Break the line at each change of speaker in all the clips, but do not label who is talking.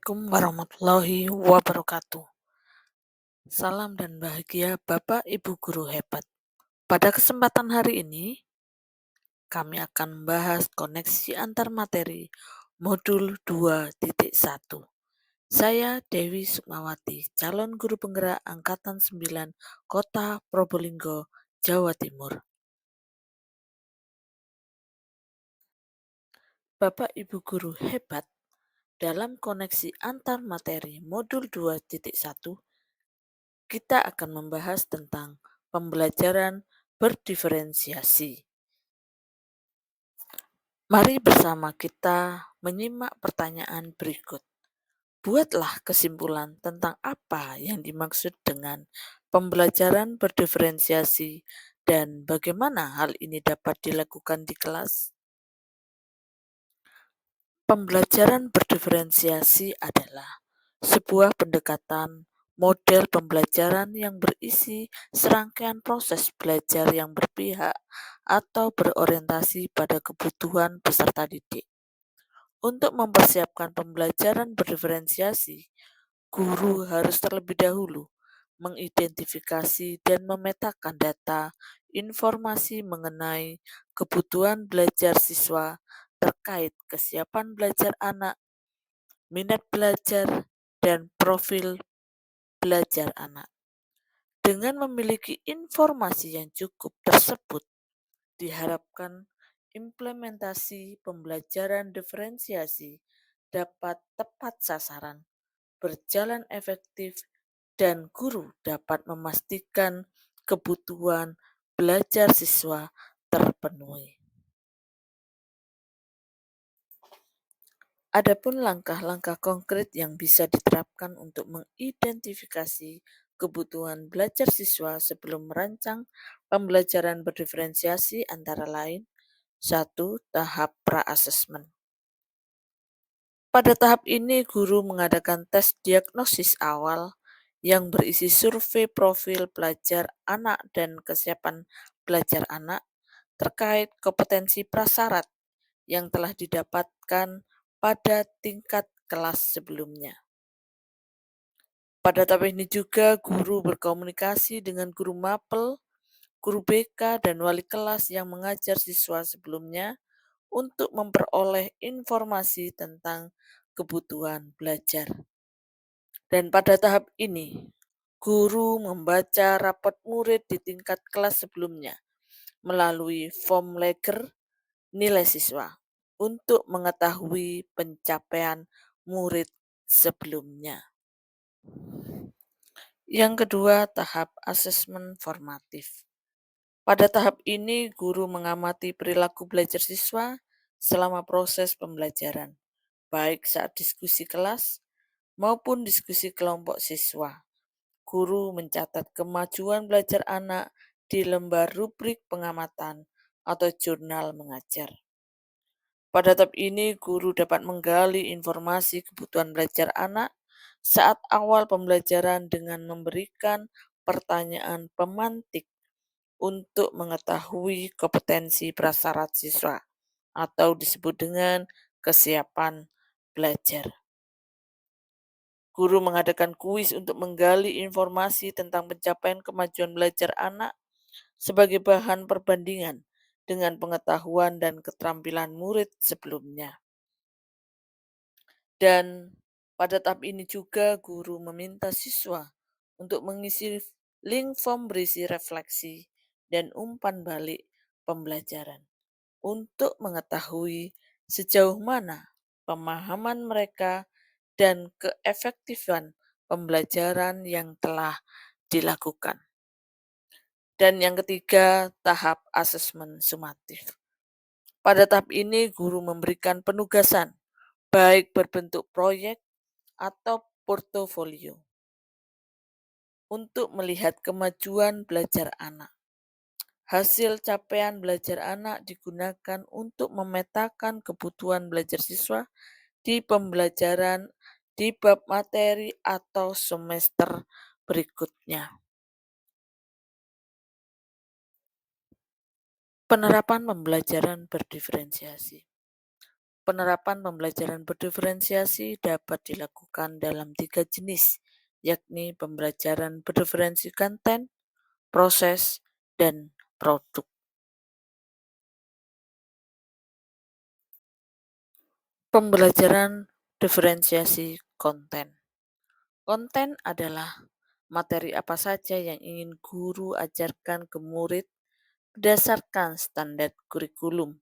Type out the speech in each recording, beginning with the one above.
Assalamualaikum warahmatullahi wabarakatuh. Salam dan bahagia Bapak Ibu Guru hebat. Pada kesempatan hari ini, kami akan membahas koneksi antar materi modul 2.1. Saya Dewi Sukmawati, calon guru penggerak Angkatan 9 Kota Probolinggo, Jawa Timur. Bapak Ibu Guru hebat, dalam koneksi antar materi modul 2.1, kita akan membahas tentang pembelajaran berdiferensiasi. Mari bersama kita menyimak pertanyaan berikut. Buatlah kesimpulan tentang apa yang dimaksud dengan pembelajaran berdiferensiasi dan bagaimana hal ini dapat dilakukan di kelas. Pembelajaran berdiferensiasi adalah sebuah pendekatan model pembelajaran yang berisi serangkaian proses belajar yang berpihak atau berorientasi pada kebutuhan peserta didik. Untuk mempersiapkan pembelajaran berdiferensiasi, guru harus terlebih dahulu mengidentifikasi dan memetakan data informasi mengenai kebutuhan belajar siswa terkait kesiapan belajar anak, minat belajar, dan profil belajar anak. Dengan memiliki informasi yang cukup tersebut, diharapkan implementasi pembelajaran diferensiasi dapat tepat sasaran, berjalan efektif, dan guru dapat memastikan kebutuhan belajar siswa terpenuhi. Adapun langkah-langkah konkret yang bisa diterapkan untuk mengidentifikasi kebutuhan belajar siswa sebelum merancang pembelajaran berdiferensiasi antara lain: 1. Tahap pra-asesmen. Pada tahap ini, guru mengadakan tes diagnosis awal yang berisi survei profil belajar anak dan kesiapan belajar anak terkait kompetensi prasyarat yang telah didapatkan pada tingkat kelas sebelumnya. Pada tahap ini juga guru berkomunikasi dengan guru mapel, guru BK, dan wali kelas yang mengajar siswa sebelumnya untuk memperoleh informasi tentang kebutuhan belajar. Dan pada tahap ini, guru membaca rapot murid di tingkat kelas sebelumnya melalui form leger nilai siswa untuk mengetahui pencapaian murid sebelumnya. Yang kedua, tahap asesmen formatif. Pada tahap ini, guru mengamati perilaku belajar siswa selama proses pembelajaran, baik saat diskusi kelas maupun diskusi kelompok siswa. Guru mencatat kemajuan belajar anak di lembar rubrik pengamatan atau jurnal mengajar. Pada tahap ini, guru dapat menggali informasi kebutuhan belajar anak saat awal pembelajaran dengan memberikan pertanyaan pemantik untuk mengetahui kompetensi prasyarat siswa atau disebut dengan kesiapan belajar. Guru mengadakan kuis untuk menggali informasi tentang pencapaian kemajuan belajar anak sebagai bahan perbandingan dengan pengetahuan dan keterampilan murid sebelumnya. Dan pada tahap ini juga guru meminta siswa untuk mengisi link form berisi refleksi dan umpan balik pembelajaran untuk mengetahui sejauh mana pemahaman mereka dan keefektifan pembelajaran yang telah dilakukan. Dan yang ketiga, tahap asesmen sumatif. Pada tahap ini, guru memberikan penugasan, baik berbentuk proyek atau portofolio, untuk melihat kemajuan belajar anak. Hasil capaian belajar anak digunakan untuk memetakan kebutuhan belajar siswa di pembelajaran di bab materi atau semester berikutnya. Penerapan pembelajaran berdiferensiasi. Penerapan pembelajaran berdiferensiasi dapat dilakukan dalam 3 jenis, yakni pembelajaran berdiferensi konten, proses, dan produk. Pembelajaran diferensiasi konten. Konten adalah materi apa saja yang ingin guru ajarkan ke murid berdasarkan standar kurikulum.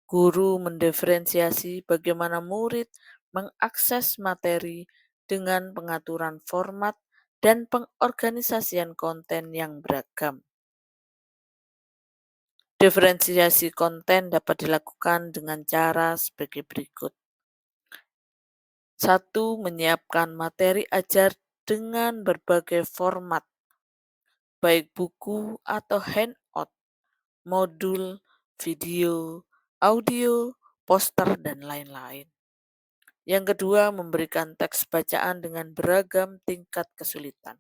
Guru mendiferensiasi bagaimana murid mengakses materi dengan pengaturan format dan pengorganisasian konten yang beragam. Diferensiasi konten dapat dilakukan dengan cara sebagai berikut. 1. Menyiapkan materi ajar dengan berbagai format, baik buku atau handout, modul, video, audio, poster, dan lain-lain. Yang kedua, memberikan teks bacaan dengan beragam tingkat kesulitan.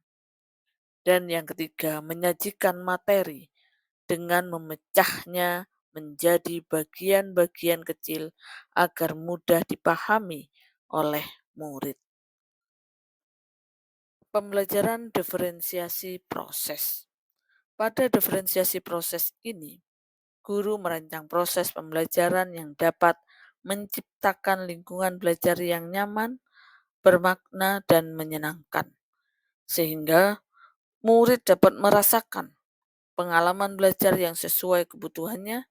Dan yang ketiga, menyajikan materi dengan memecahnya menjadi bagian-bagian kecil agar mudah dipahami oleh murid. Pembelajaran diferensiasi proses. Pada diferensiasi proses ini, guru merancang proses pembelajaran yang dapat menciptakan lingkungan belajar yang nyaman, bermakna, dan menyenangkan, sehingga murid dapat merasakan pengalaman belajar yang sesuai kebutuhannya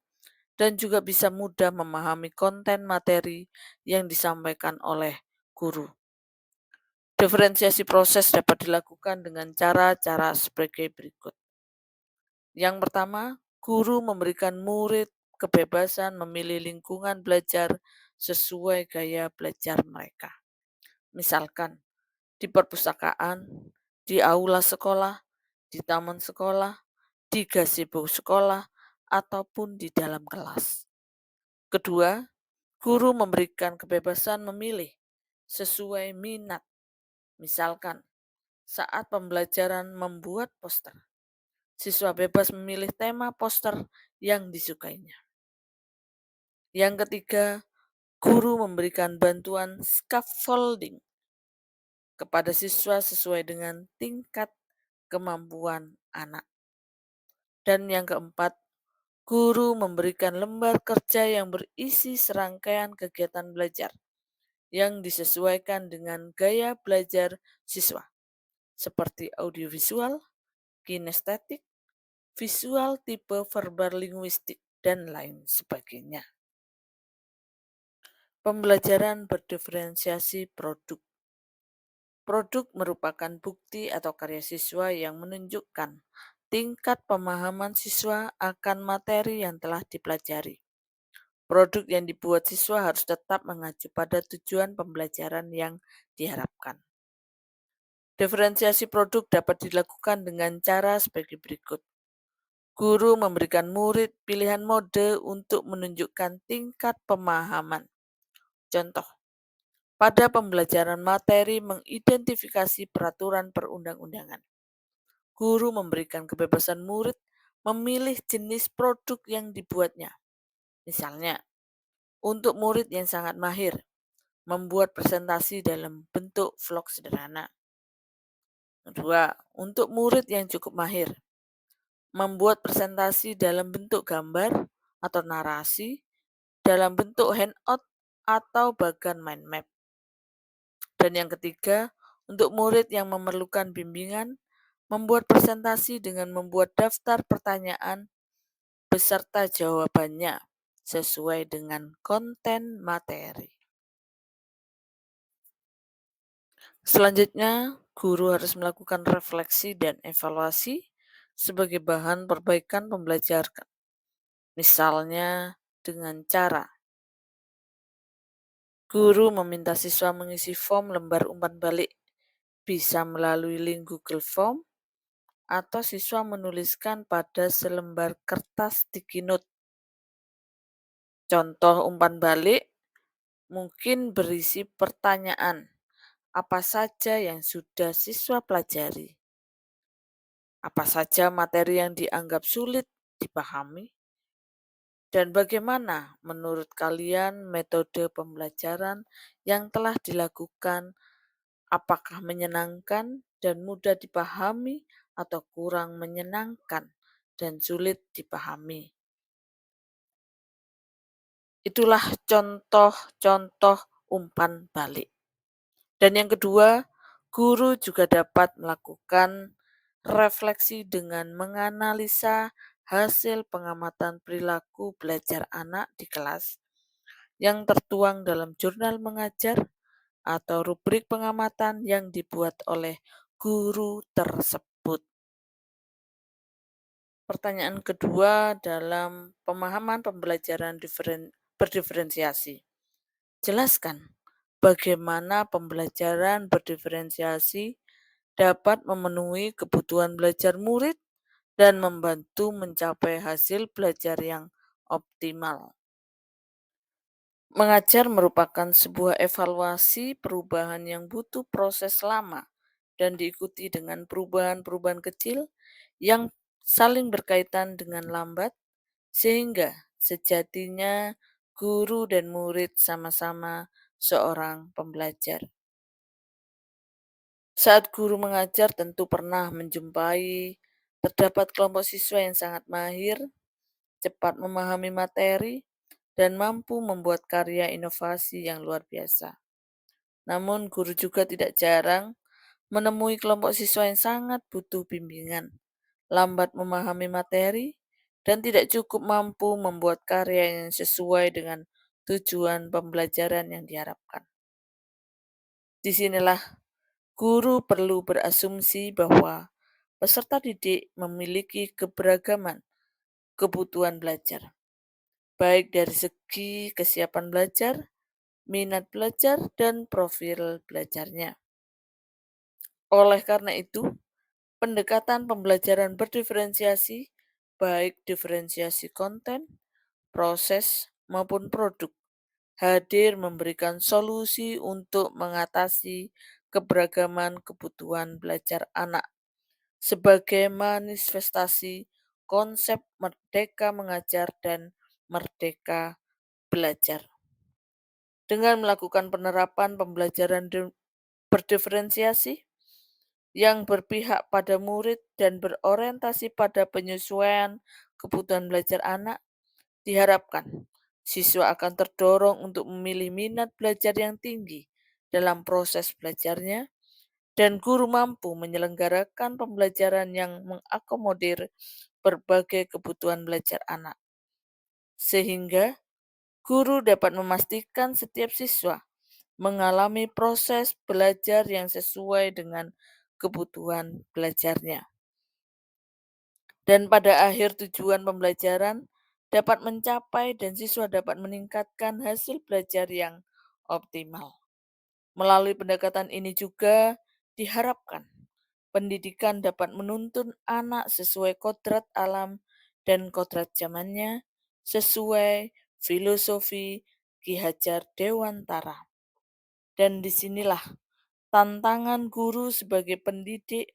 dan juga bisa mudah memahami konten materi yang disampaikan oleh guru. Diferensiasi proses dapat dilakukan dengan cara-cara sebagai berikut. Yang pertama, guru memberikan murid kebebasan memilih lingkungan belajar sesuai gaya belajar mereka. Misalkan, di perpustakaan, di aula sekolah, di taman sekolah, di gazebo sekolah, ataupun di dalam kelas. Kedua, guru memberikan kebebasan memilih sesuai minat. Misalkan, saat pembelajaran membuat poster, siswa bebas memilih tema poster yang disukainya. Yang ketiga, guru memberikan bantuan scaffolding kepada siswa sesuai dengan tingkat kemampuan anak. Dan yang keempat, guru memberikan lembar kerja yang berisi serangkaian kegiatan belajar yang disesuaikan dengan gaya belajar siswa, seperti audiovisual, kinestetik, visual tipe verbal linguistik, dan lain sebagainya. Pembelajaran berdiferensiasi produk. Produk merupakan bukti atau karya siswa yang menunjukkan tingkat pemahaman siswa akan materi yang telah dipelajari. Produk yang dibuat siswa harus tetap mengacu pada tujuan pembelajaran yang diharapkan. Diferensiasi produk dapat dilakukan dengan cara sebagai berikut. Guru memberikan murid pilihan mode untuk menunjukkan tingkat pemahaman. Contoh, pada pembelajaran materi mengidentifikasi peraturan perundang-undangan, guru memberikan kebebasan murid memilih jenis produk yang dibuatnya. Misalnya, untuk murid yang sangat mahir, membuat presentasi dalam bentuk vlog sederhana. Kedua, untuk murid yang cukup mahir, membuat presentasi dalam bentuk gambar atau narasi, dalam bentuk handout atau bahkan mind map. Dan yang ketiga, untuk murid yang memerlukan bimbingan, membuat presentasi dengan membuat daftar pertanyaan beserta jawabannya sesuai dengan konten materi. Selanjutnya, guru harus melakukan refleksi dan evaluasi sebagai bahan perbaikan pembelajaran. Misalnya dengan cara guru meminta siswa mengisi form lembar umpan balik, bisa melalui link Google Form, atau siswa menuliskan pada selembar kertas sticky note. Contoh umpan balik mungkin berisi pertanyaan, apa saja yang sudah siswa pelajari? Apa saja materi yang dianggap sulit dipahami? Dan bagaimana menurut kalian metode pembelajaran yang telah dilakukan? Apakah menyenangkan dan mudah dipahami atau kurang menyenangkan dan sulit dipahami? Itulah contoh-contoh umpan balik. Dan yang kedua, guru juga dapat melakukan refleksi dengan menganalisa hasil pengamatan perilaku belajar anak di kelas yang tertuang dalam jurnal mengajar atau rubrik pengamatan yang dibuat oleh guru tersebut. Pertanyaan kedua dalam pemahaman pembelajaran berdiferensiasi. Jelaskan bagaimana pembelajaran berdiferensiasi dapat memenuhi kebutuhan belajar murid dan membantu mencapai hasil belajar yang optimal. Mengajar merupakan sebuah evaluasi perubahan yang butuh proses lama dan diikuti dengan perubahan-perubahan kecil yang saling berkaitan dengan lambat, sehingga sejatinya guru dan murid sama-sama seorang pembelajar. Saat guru mengajar tentu pernah menjumpai terdapat kelompok siswa yang sangat mahir, cepat memahami materi, dan mampu membuat karya inovasi yang luar biasa. Namun, guru juga tidak jarang menemui kelompok siswa yang sangat butuh bimbingan, lambat memahami materi, dan tidak cukup mampu membuat karya yang sesuai dengan tujuan pembelajaran yang diharapkan. Disinilah guru perlu berasumsi bahwa peserta didik memiliki keberagaman kebutuhan belajar, baik dari segi kesiapan belajar, minat belajar, dan profil belajarnya. Oleh karena itu, pendekatan pembelajaran berdiferensiasi, baik diferensiasi konten, proses, maupun produk, hadir memberikan solusi untuk mengatasi keberagaman kebutuhan belajar anak sebagai manifestasi konsep merdeka mengajar dan merdeka belajar. Dengan melakukan penerapan pembelajaran berdiferensiasi yang berpihak pada murid dan berorientasi pada penyesuaian kebutuhan belajar anak, diharapkan siswa akan terdorong untuk memilih minat belajar yang tinggi dalam proses belajarnya, dan guru mampu menyelenggarakan pembelajaran yang mengakomodir berbagai kebutuhan belajar anak, sehingga guru dapat memastikan setiap siswa mengalami proses belajar yang sesuai dengan kebutuhan belajarnya. Dan pada akhir tujuan pembelajaran dapat mencapai dan siswa dapat meningkatkan hasil belajar yang optimal. Melalui pendekatan ini juga diharapkan pendidikan dapat menuntun anak sesuai kodrat alam dan kodrat zamannya, sesuai filosofi Ki Hajar Dewantara. Dan disinilah tantangan guru sebagai pendidik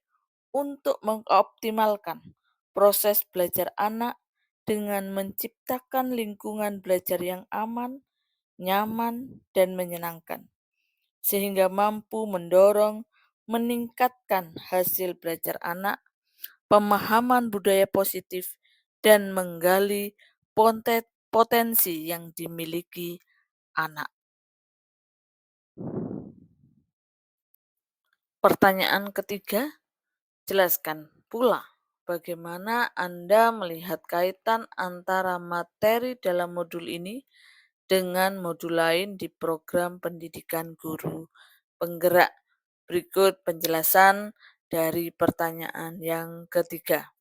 untuk mengoptimalkan proses belajar anak dengan menciptakan lingkungan belajar yang aman, nyaman, dan menyenangkan, sehingga mampu mendorong meningkatkan hasil belajar anak, pemahaman budaya positif, dan menggali potensi yang dimiliki anak. Pertanyaan ketiga, jelaskan pula bagaimana Anda melihat kaitan antara materi dalam modul ini dengan modul lain di program pendidikan guru penggerak. Berikut penjelasan dari pertanyaan yang ketiga.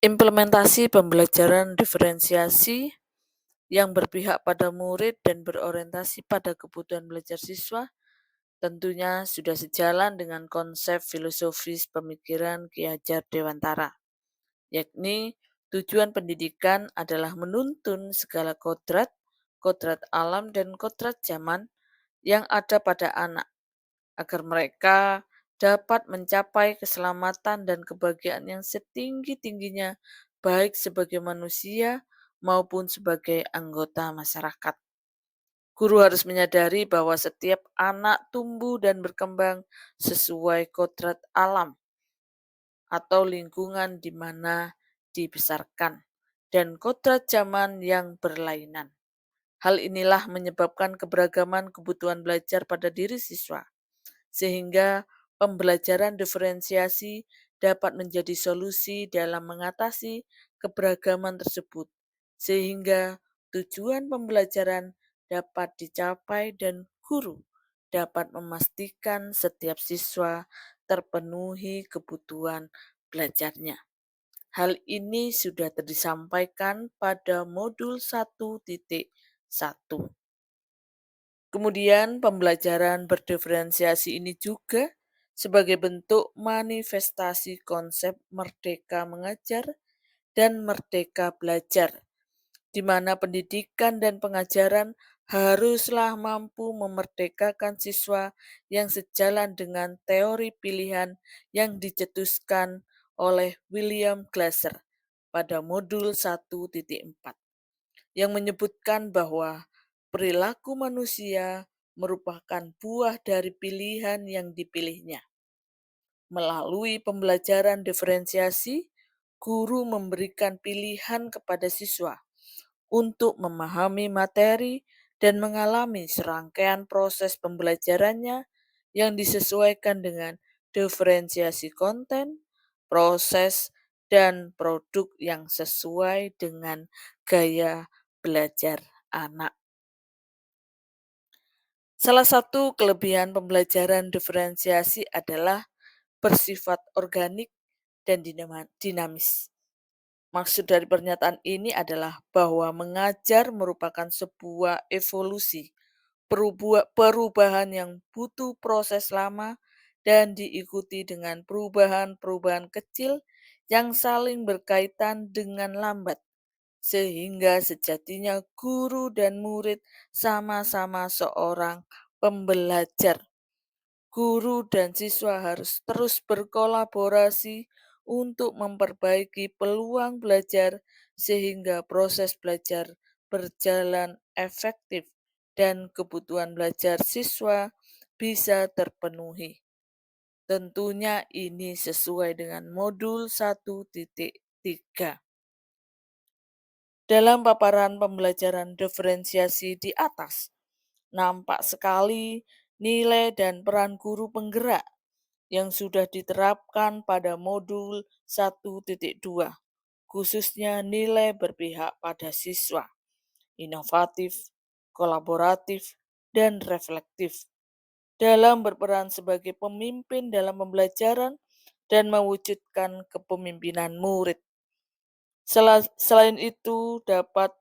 Implementasi pembelajaran diferensiasi yang berpihak pada murid dan berorientasi pada kebutuhan belajar siswa tentunya sudah sejalan dengan konsep filosofis pemikiran Ki Hajar Dewantara, yakni tujuan pendidikan adalah menuntun segala kodrat, kodrat alam dan kodrat zaman yang ada pada anak, agar mereka dapat mencapai keselamatan dan kebahagiaan yang setinggi-tingginya, baik sebagai manusia maupun sebagai anggota masyarakat. Guru harus menyadari bahwa setiap anak tumbuh dan berkembang sesuai kodrat alam atau lingkungan di mana dibesarkan, dan kodrat zaman yang berlainan. Hal inilah menyebabkan keberagaman kebutuhan belajar pada diri siswa, sehingga pembelajaran diferensiasi dapat menjadi solusi dalam mengatasi keberagaman tersebut, sehingga tujuan pembelajaran dapat dicapai dan guru dapat memastikan setiap siswa terpenuhi kebutuhan belajarnya. Hal ini sudah disampaikan pada modul 1.1. Kemudian pembelajaran berdiferensiasi ini juga sebagai bentuk manifestasi konsep merdeka mengajar dan merdeka belajar, di mana pendidikan dan pengajaran haruslah mampu memerdekakan siswa yang sejalan dengan teori pilihan yang dicetuskan oleh William Glasser pada modul 1.4, yang menyebutkan bahwa perilaku manusia merupakan buah dari pilihan yang dipilihnya. Melalui pembelajaran diferensiasi, guru memberikan pilihan kepada siswa untuk memahami materi dan mengalami serangkaian proses pembelajarannya yang disesuaikan dengan diferensiasi konten, proses, dan produk yang sesuai dengan gaya belajar anak. Salah satu kelebihan pembelajaran diferensiasi adalah bersifat organik dan dinamis. Maksud dari pernyataan ini adalah bahwa mengajar merupakan sebuah evolusi, perubahan yang butuh proses lama dan diikuti dengan perubahan-perubahan kecil yang saling berkaitan dengan lambat, sehingga sejatinya guru dan murid sama-sama seorang pembelajar. Guru dan siswa harus terus berkolaborasi untuk memperbaiki peluang belajar sehingga proses belajar berjalan efektif dan kebutuhan belajar siswa bisa terpenuhi. Tentunya ini sesuai dengan modul 1.3. Dalam paparan pembelajaran diferensiasi di atas, nampak sekali nilai dan peran guru penggerak yang sudah diterapkan pada modul 1.2, khususnya nilai berpihak pada siswa, inovatif, kolaboratif, dan reflektif, dalam berperan sebagai pemimpin dalam pembelajaran dan mewujudkan kepemimpinan murid. Selain itu, dapat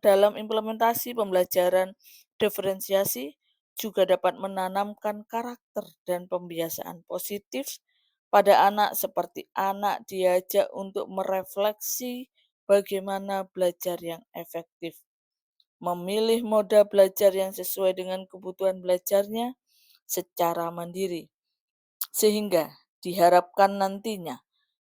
dalam implementasi pembelajaran diferensiasi juga dapat menanamkan karakter dan pembiasaan positif pada anak, seperti anak diajak untuk merefleksi bagaimana belajar yang efektif, memilih moda belajar yang sesuai dengan kebutuhan belajarnya secara mandiri, sehingga diharapkan nantinya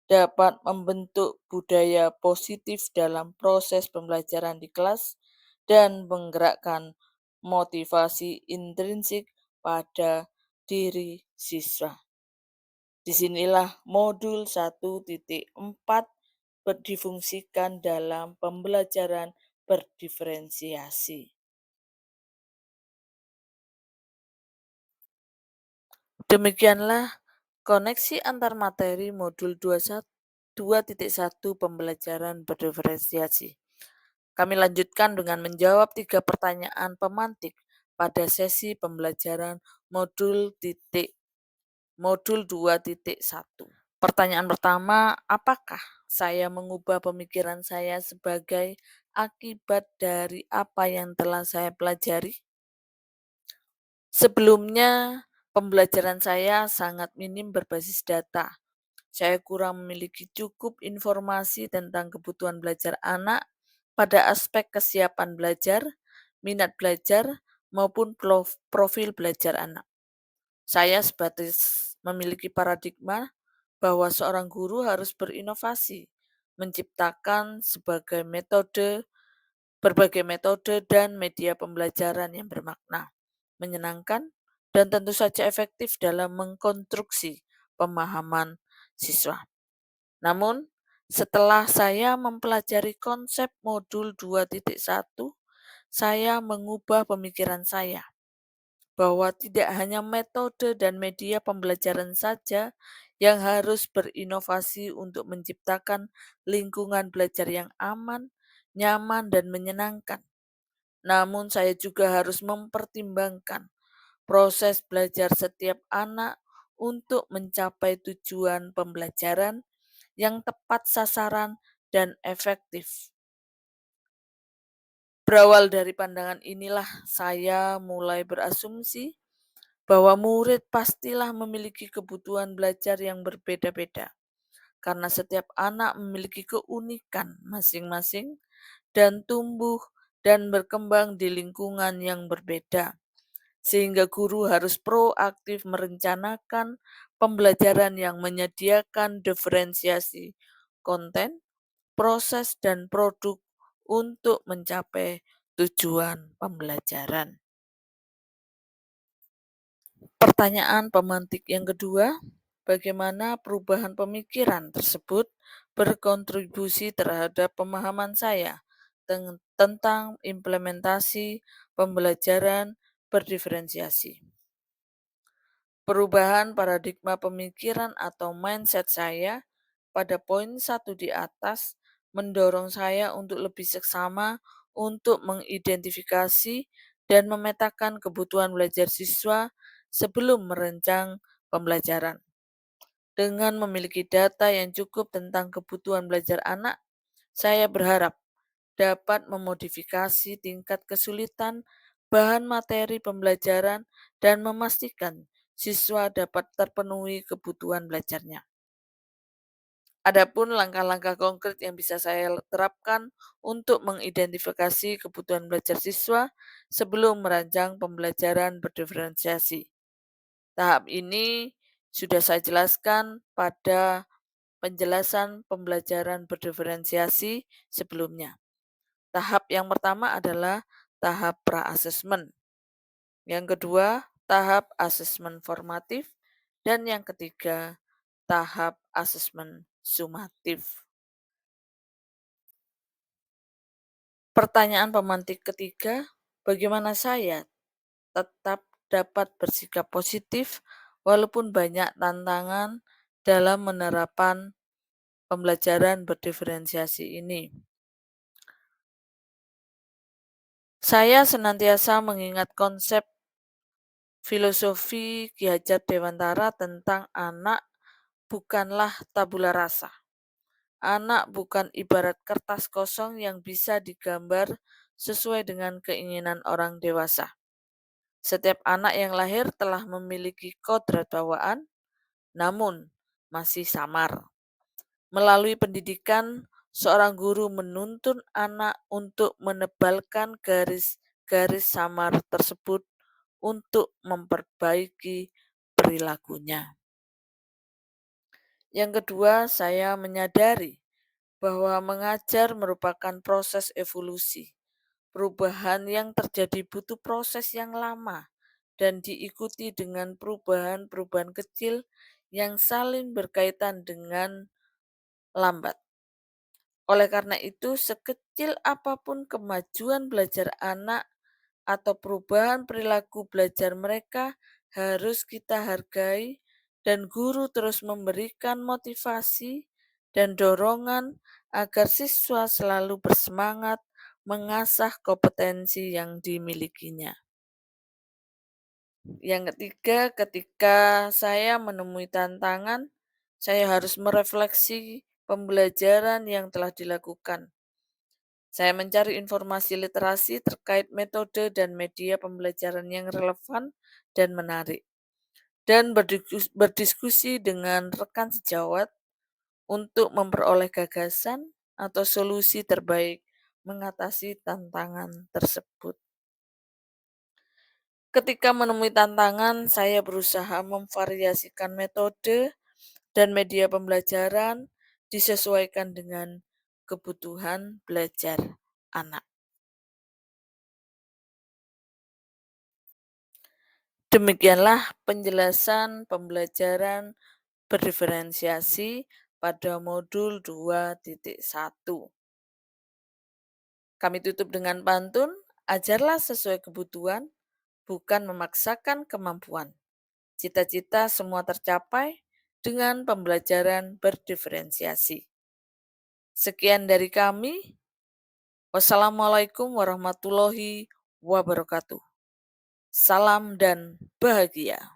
dapat membentuk budaya positif dalam proses pembelajaran di kelas dan menggerakkan motivasi intrinsik pada diri siswa. Disinilah modul 1.4 difungsikan dalam pembelajaran berdiferensiasi. Demikianlah koneksi antar materi modul 2.1 pembelajaran berdiferensiasi. Kami lanjutkan dengan menjawab 3 pertanyaan pemantik pada sesi pembelajaran modul 2.1. Pertanyaan pertama, apakah saya mengubah pemikiran saya sebagai akibat dari apa yang telah saya pelajari? Sebelumnya, pembelajaran saya sangat minim berbasis data. Saya kurang memiliki cukup informasi tentang kebutuhan belajar anak pada aspek kesiapan belajar, minat belajar, maupun profil belajar anak. Saya sebatas memiliki paradigma bahwa seorang guru harus berinovasi, menciptakan berbagai metode dan media pembelajaran yang bermakna, menyenangkan, dan tentu saja efektif dalam mengkonstruksi pemahaman siswa. Namun, setelah saya mempelajari konsep modul 2.1, saya mengubah pemikiran saya bahwa tidak hanya metode dan media pembelajaran saja yang harus berinovasi untuk menciptakan lingkungan belajar yang aman, nyaman, dan menyenangkan. Namun, saya juga harus mempertimbangkan proses belajar setiap anak untuk mencapai tujuan pembelajaran yang tepat sasaran dan efektif. Berawal dari pandangan inilah saya mulai berasumsi bahwa murid pastilah memiliki kebutuhan belajar yang berbeda-beda, karena setiap anak memiliki keunikan masing-masing dan tumbuh dan berkembang di lingkungan yang berbeda, sehingga guru harus proaktif merencanakan pembelajaran yang menyediakan diferensiasi konten, proses, dan produk untuk mencapai tujuan pembelajaran. Pertanyaan pemantik yang kedua, bagaimana perubahan pemikiran tersebut berkontribusi terhadap pemahaman saya tentang implementasi pembelajaran berdiferensiasi? Perubahan paradigma pemikiran atau mindset saya pada poin 1 di atas mendorong saya untuk lebih seksama untuk mengidentifikasi dan memetakan kebutuhan belajar siswa sebelum merancang pembelajaran. Dengan memiliki data yang cukup tentang kebutuhan belajar anak, saya berharap dapat memodifikasi tingkat kesulitan bahan materi pembelajaran dan memastikan siswa dapat terpenuhi kebutuhan belajarnya. Adapun langkah-langkah konkret yang bisa saya terapkan untuk mengidentifikasi kebutuhan belajar siswa sebelum merancang pembelajaran berdiferensiasi. Tahap ini sudah saya jelaskan pada penjelasan pembelajaran berdiferensiasi sebelumnya. Tahap yang pertama adalah tahap pra-assessment. Yang kedua, tahap asesmen formatif. Dan yang ketiga, tahap asesmen sumatif. Pertanyaan pemantik ketiga, bagaimana saya tetap dapat bersikap positif walaupun banyak tantangan dalam menerapkan pembelajaran berdiferensiasi ini? Saya senantiasa mengingat konsep filosofi Ki Hajar Dewantara tentang anak bukanlah tabula rasa. Anak bukan ibarat kertas kosong yang bisa digambar sesuai dengan keinginan orang dewasa. Setiap anak yang lahir telah memiliki kodrat bawaan, namun masih samar. Melalui pendidikan, seorang guru menuntun anak untuk menebalkan garis-garis samar tersebut untuk memperbaiki perilakunya. Yang kedua, saya menyadari bahwa mengajar merupakan proses evolusi. Perubahan yang terjadi butuh proses yang lama dan diikuti dengan perubahan-perubahan kecil yang saling berkaitan dengan lambat. Oleh karena itu, sekecil apapun kemajuan belajar anak atau perubahan perilaku belajar mereka harus kita hargai dan guru terus memberikan motivasi dan dorongan agar siswa selalu bersemangat mengasah kompetensi yang dimilikinya. Yang ketiga, ketika saya menemui tantangan, saya harus merefleksi pembelajaran yang telah dilakukan. Saya mencari informasi literasi terkait metode dan media pembelajaran yang relevan dan menarik, dan berdiskusi dengan rekan sejawat untuk memperoleh gagasan atau solusi terbaik mengatasi tantangan tersebut. Ketika menemui tantangan, saya berusaha memvariasikan metode dan media pembelajaran disesuaikan dengan kebutuhan belajar anak. Demikianlah penjelasan pembelajaran berdiferensiasi pada modul 2.1. Kami tutup dengan pantun, ajarlah sesuai kebutuhan, bukan memaksakan kemampuan. Cita-cita semua tercapai dengan pembelajaran berdiferensiasi. Sekian dari kami. Wassalamualaikum warahmatullahi wabarakatuh. Salam dan bahagia.